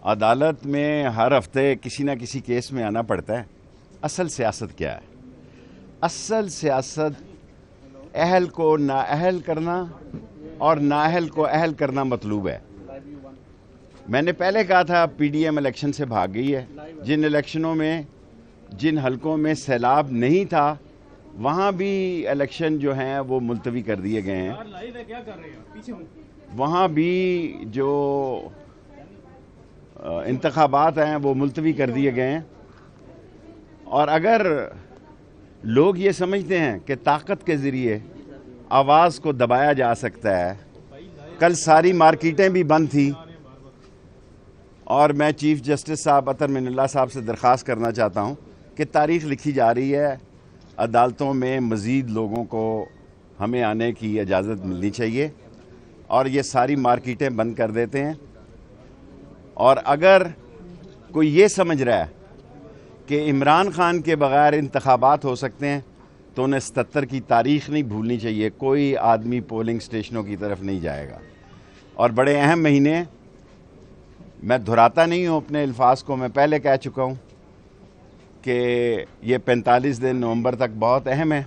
عدالت میں ہر ہفتے کسی نہ کسی کیس میں آنا پڑتا ہے۔ اصل سیاست کیا ہے؟ اصل سیاست اہل کو نااہل کرنا اور نااہل کو اہل کرنا مطلوب ہے۔ میں نے پہلے کہا تھا پی ڈی ایم الیکشن سے بھاگ گئی ہے۔ جن الیکشنوں میں جن حلقوں میں سیلاب نہیں تھا وہاں بھی الیکشن جو ہیں وہ ملتوی کر دیے گئے ہیں۔ وہاں بھی جو انتخابات ہیں وہ ملتوی کر دیے گئے ہیں۔ اور اگر لوگ یہ سمجھتے ہیں کہ طاقت کے ذریعے آواز کو دبایا جا سکتا ہے، کل ساری مارکیٹیں بھی بند تھیں اور میں چیف جسٹس صاحب اطہر من اللہ صاحب سے درخواست کرنا چاہتا ہوں کہ تاریخ لکھی جا رہی ہے، عدالتوں میں مزید لوگوں کو ہمیں آنے کی اجازت ملنی چاہیے اور یہ ساری مارکیٹیں بند کر دیتے ہیں۔ اور اگر کوئی یہ سمجھ رہا ہے کہ عمران خان کے بغیر انتخابات ہو سکتے ہیں تو انہیں 77 کی تاریخ نہیں بھولنی چاہیے۔ کوئی آدمی پولنگ سٹیشنوں کی طرف نہیں جائے گا اور بڑے اہم مہینے، میں دہراتا نہیں ہوں اپنے الفاظ کو، میں پہلے کہہ چکا ہوں کہ یہ 45 دن نومبر تک بہت اہم ہے،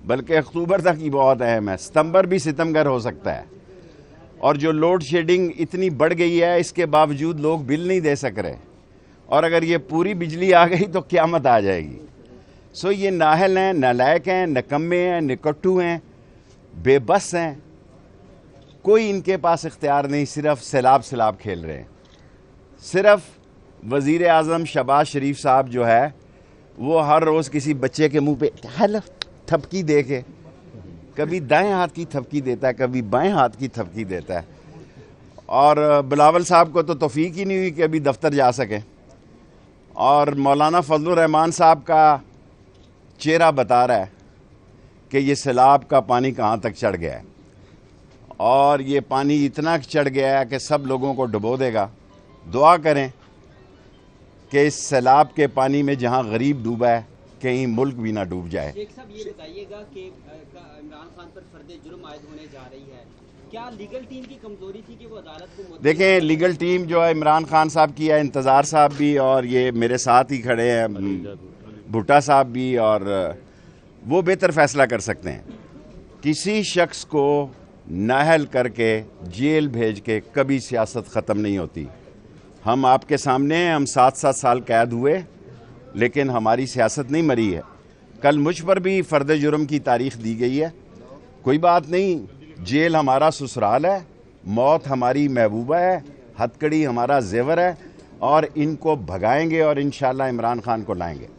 بلکہ اکتوبر تک ہی بہت اہم ہے۔ ستمبر بھی ستمگر ہو سکتا ہے۔ اور جو لوڈ شیڈنگ اتنی بڑھ گئی ہے اس کے باوجود لوگ بل نہیں دے سک رہے، اور اگر یہ پوری بجلی آ گئی تو قیامت آ جائے گی۔ سو یہ نااہل ہیں، نالائق ہیں، نکمے ہیں، نکٹو ہیں، بے بس ہیں، کوئی ان کے پاس اختیار نہیں، صرف سیلاب کھیل رہے ہیں۔ صرف وزیر اعظم شہباز شریف صاحب جو ہے وہ ہر روز کسی بچے کے منہ پہ تھپکی دے کے، کبھی دائیں ہاتھ کی تھپکی دیتا ہے، کبھی بائیں ہاتھ کی تھپکی دیتا ہے، اور بلاول صاحب کو تو توفیق ہی نہیں ہوئی کہ ابھی دفتر جا سکیں، اور مولانا فضل الرحمان صاحب کا چہرہ بتا رہا ہے کہ یہ سیلاب کا پانی کہاں تک چڑھ گیا ہے، اور یہ پانی اتنا چڑھ گیا ہے کہ سب لوگوں کو ڈبو دے گا۔ دعا کریں کہ اس سیلاب کے پانی میں جہاں غریب ڈوبا ہے کہیں ملک بھی نہ ڈوب جائے۔ شیخ صاحب یہ بتائیے گا کہ عمران خان پر فرد جرم عائد ہونے جا رہی ہے، کیا لیگل ٹیم کی کمزوری تھی کہ وہ عدالت کو دیکھیں لیگل ٹیم جو ہے عمران خان صاحب کی ہے، انتظار صاحب بھی، اور یہ میرے ساتھ ہی کھڑے ہیں بھٹا صاحب بھی، اور وہ بہتر فیصلہ کر سکتے ہیں۔ کسی شخص کو نااہل کر کے جیل بھیج کے کبھی سیاست ختم نہیں ہوتی۔ ہم آپ کے سامنے ہیں، ہم 7 سال قید ہوئے لیکن ہماری سیاست نہیں مری ہے۔ کل مجھ پر بھی فرد جرم کی تاریخ دی گئی ہے، کوئی بات نہیں، جیل ہمارا سسرال ہے، موت ہماری محبوبہ ہے، ہتھ کڑی ہمارا زیور ہے، اور ان کو بھگائیں گے اور انشاءاللہ عمران خان کو لائیں گے۔